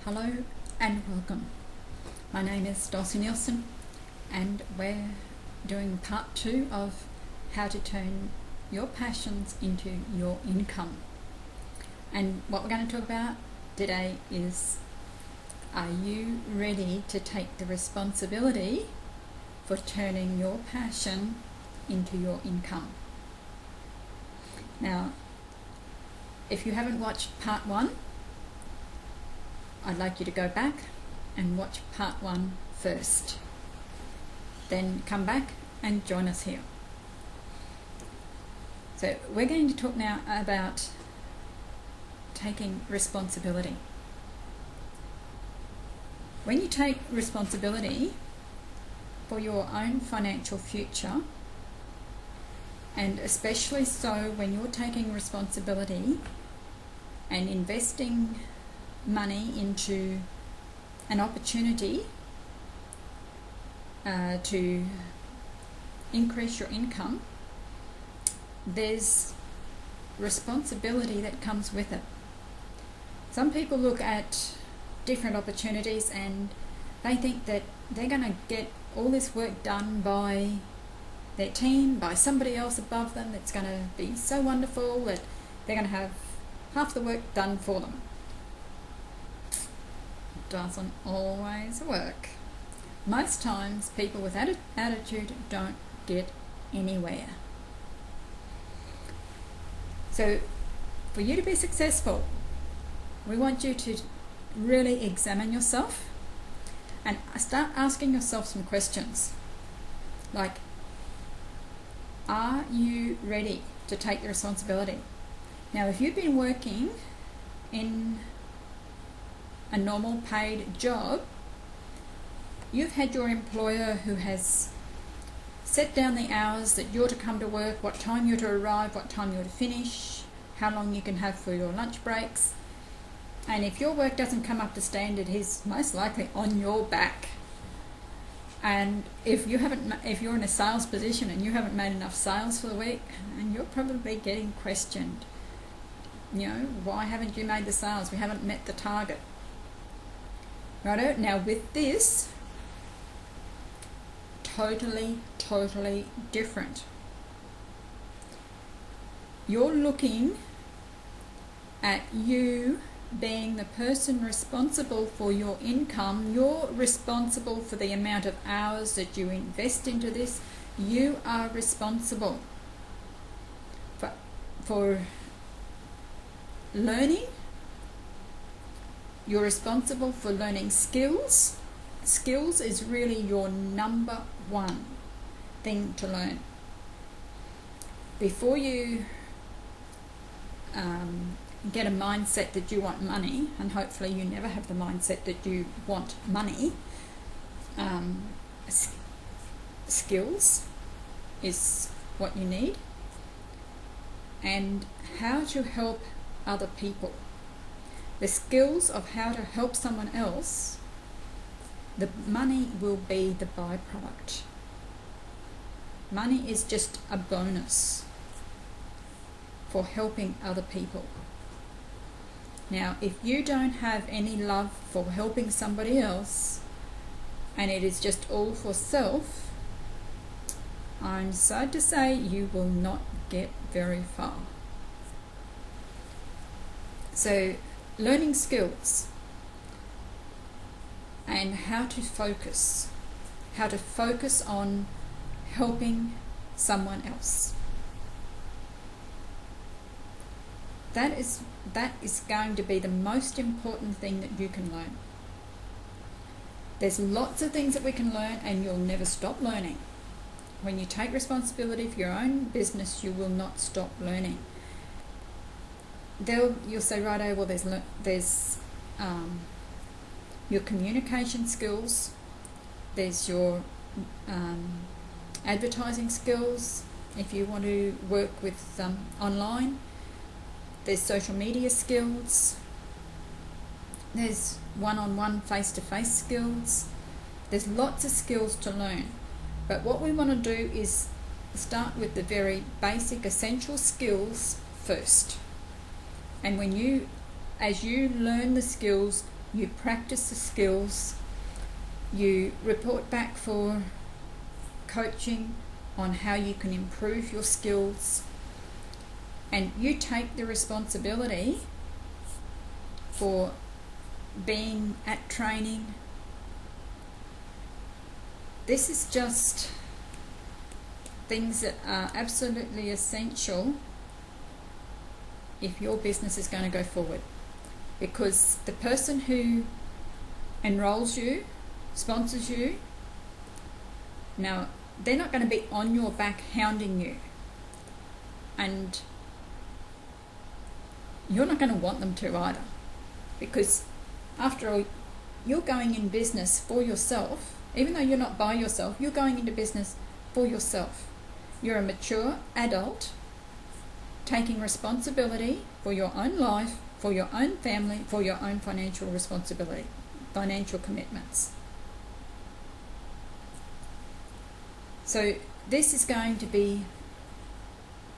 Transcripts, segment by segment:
Hello and welcome. My name is Dulcie Nielsen and we're doing part 2 of how to turn your passions into your income. And what we're going to talk about today is, are you ready to take the responsibility for turning your passion into your income? Now, if you haven't watched part 1, I'd like you to go back and watch part 1 first. Then come back and join us here. So we're going to talk now about taking responsibility. When you take responsibility for your own financial future, and especially so when you're taking responsibility and investing money into an opportunity to increase your income, there's responsibility that comes with it. Some people look at different opportunities and they think that they're going to get all this work done by their team, by somebody else above them that's going to be so wonderful that they're going to have half the work done for them. Doesn't always work. Most times people with attitude don't get anywhere. So for you to be successful, we want you to really examine yourself and start asking yourself some questions like, are you ready to take the responsibility? Now, if you've been working in a normal paid job, you've had your employer who has set down the hours that you're to come to work, what time you're to arrive, what time you're to finish, how long you can have for your lunch breaks. And if your work doesn't come up to standard, he's most likely on your back. And if you're in a sales position and you haven't made enough sales for the week, and you're probably getting questioned. You know, why haven't you made the sales? We haven't met the target. Righto? Now with this, totally different. You're looking at you being the person responsible for your income. You're responsible for the amount of hours that you invest into this. You are responsible for learning. You're responsible for learning skills. Skills is really your number one thing to learn. Before you get a mindset that you want money, and hopefully you never have the mindset that you want money, skills is what you need, and how to help other people. The skills of how to help someone else, the money will be the byproduct. Money is just a bonus for helping other people. Now, if you don't have any love for helping somebody else, and it is just all for self, I'm sad to say you will not get very far. So, learning skills and how to focus on helping someone else. That is going to be the most important thing that you can learn. There's lots of things that we can learn and you'll never stop learning. When you take responsibility for your own business, you will not stop learning. You'll say, righto, well, there's your communication skills, there's your advertising skills if you want to work with online, there's social media skills, there's one-on-one face-to-face skills. There's lots of skills to learn, but what we want to do is start with the very basic essential skills first. And as you learn the skills, you practice the skills, you report back for coaching on how you can improve your skills, and you take the responsibility for being at training. This is just things that are absolutely essential if your business is going to go forward, because the person who enrolls you, sponsors you, now they're not going to be on your back hounding you, and you're not going to want them to either, because after all, you're going in business for yourself. Even though you're not by yourself, you're going into business for yourself. You're a mature adult taking responsibility for your own life, for your own family, for your own financial responsibility, financial commitments. So this is going to be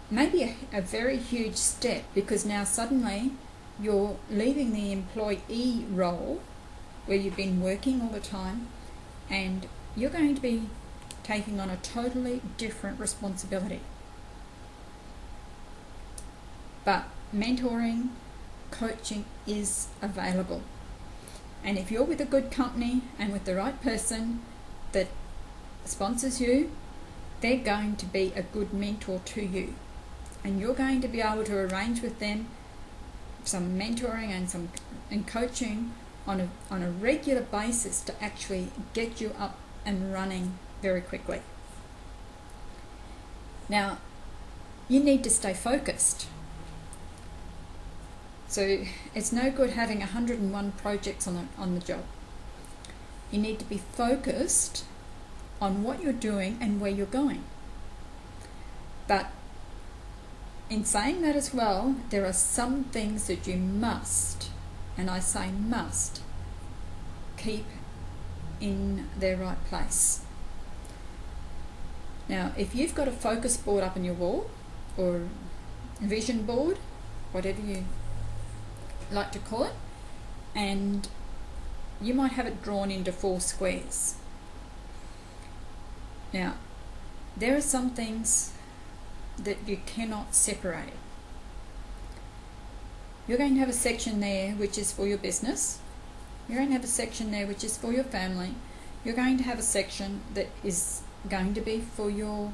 maybe a very huge step, because now suddenly you're leaving the employee role where you've been working all the time, and you're going to be taking on a totally different responsibility. But mentoring, coaching is available. And if you're with a good company and with the right person that sponsors you, they're going to be a good mentor to you. And you're going to be able to arrange with them some mentoring and coaching on a regular basis to actually get you up and running very quickly. Now, you need to stay focused. So it's no good having 101 projects on the job. You need to be focused on what you're doing and where you're going. But in saying that as well, there are some things that you must, and I say must, keep in their right place. Now, if you've got a focus board up on your wall, or a vision board, whatever you like to call it, and you might have it drawn into 4 squares. Now, there are some things that you cannot separate. You're going to have a section there which is for your business. You're going to have a section there which is for your family. You're going to have a section that is going to be for your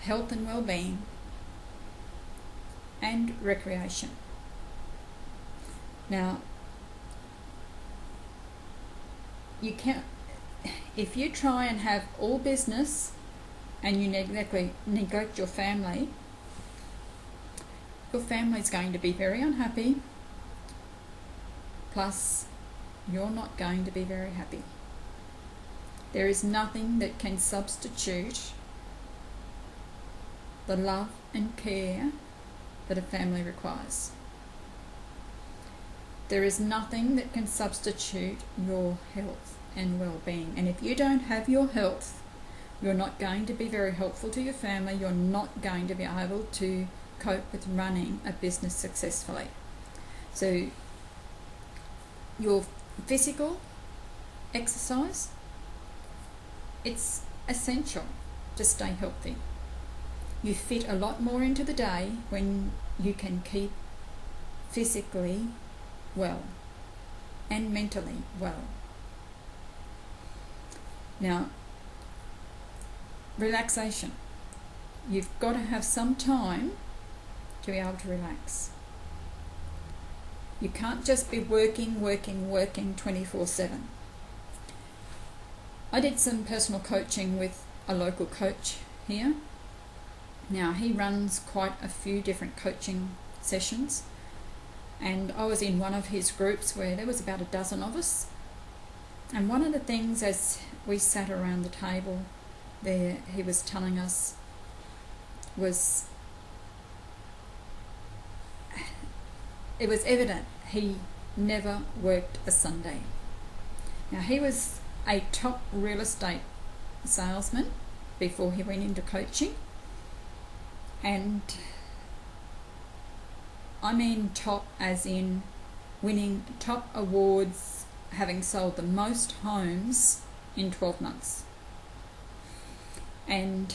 health and well-being and recreation. Now, you can't, if you try and have all business and you neglect your family is going to be very unhappy, plus you're not going to be very happy. There is nothing that can substitute the love and care that a family requires. There is nothing that can substitute your health and well-being. And if you don't have your health, you're not going to be very helpful to your family. You're not going to be able to cope with running a business successfully. So your physical exercise, it's essential to stay healthy. You fit a lot more into the day when you can keep physically well and mentally well. Now, relaxation. You've got to have some time to be able to relax. You can't just be working 24/7. I did some personal coaching with a local coach here. Now, he runs quite a few different coaching sessions, and I was in one of his groups where there was about a dozen of us. And one of the things as we sat around the table there, he was telling us was, it was evident he never worked a Sunday. Now, he was a top real estate salesman before he went into coaching, and I mean top as in winning top awards, having sold the most homes in 12 months. And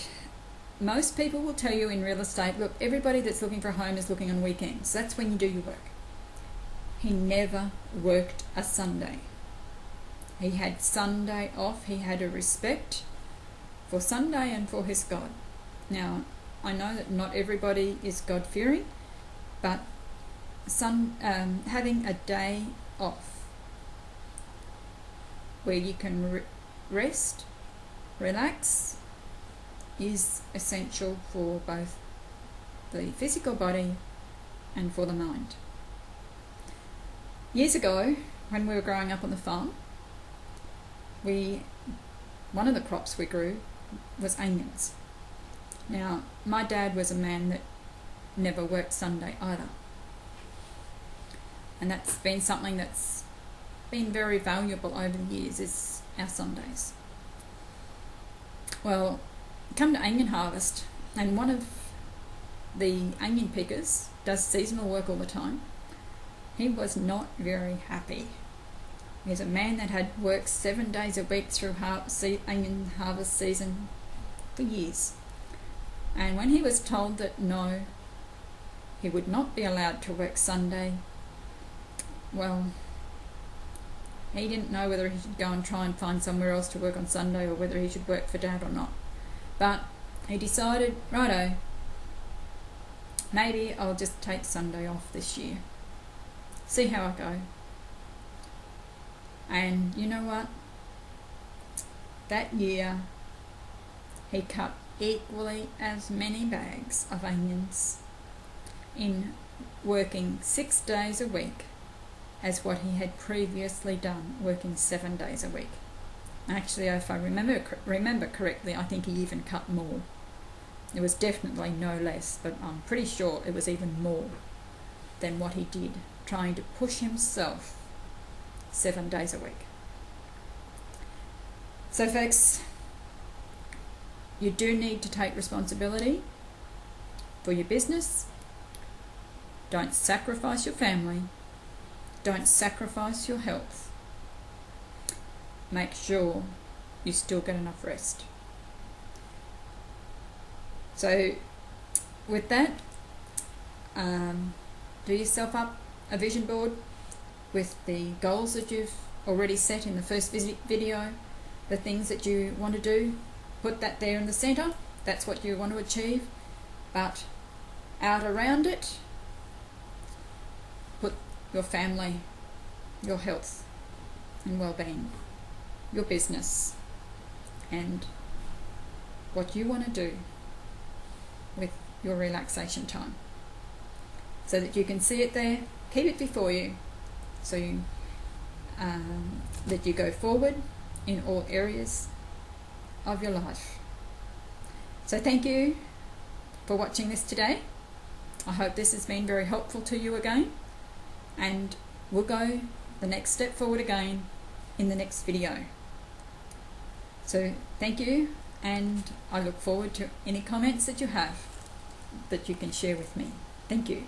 most people will tell you in real estate, look, everybody that's looking for a home is looking on weekends. That's when you do your work. He never worked a Sunday. He had Sunday off. He had a respect for Sunday and for his God. Now, I know that not everybody is God-fearing, but having a day off where you can rest, relax, is essential for both the physical body and for the mind. Years ago, when we were growing up on the farm, one of the crops we grew was onions. Now, my dad was a man that never worked Sunday either. And that's been something that's been very valuable over the years, is our Sundays. Well, come to onion harvest, and one of the onion pickers does seasonal work all the time. He was not very happy. He's a man that had worked 7 days a week through onion harvest season for years. And when he was told that no, he would not be allowed to work Sunday, well, he didn't know whether he should go and try and find somewhere else to work on Sunday or whether he should work for Dad or not. But he decided, righto, maybe I'll just take Sunday off this year. See how I go. And you know what? That year, he cut equally as many bags of onions in working 6 days a week as what he had previously done, working 7 days a week. Actually, if I remember correctly, I think he even cut more. It was definitely no less, but I'm pretty sure it was even more than what he did, trying to push himself 7 days a week. So folks, you do need to take responsibility for your business. Don't sacrifice your family. Don't sacrifice your health. Make sure you still get enough rest. So with that, do yourself up a vision board with the goals that you've already set in the first video, the things that you want to do. Put that there in the center. That's what you want to achieve. But out around it, put your family, your health and well-being, your business, and what you want to do with your relaxation time, so that you can see it there. Keep it before you, so that you go forward in all areas of your life. So thank you for watching this today. I hope this has been very helpful to you again, and we'll go the next step forward again in the next video. So thank you, and I look forward to any comments that you have that you can share with me. Thank you.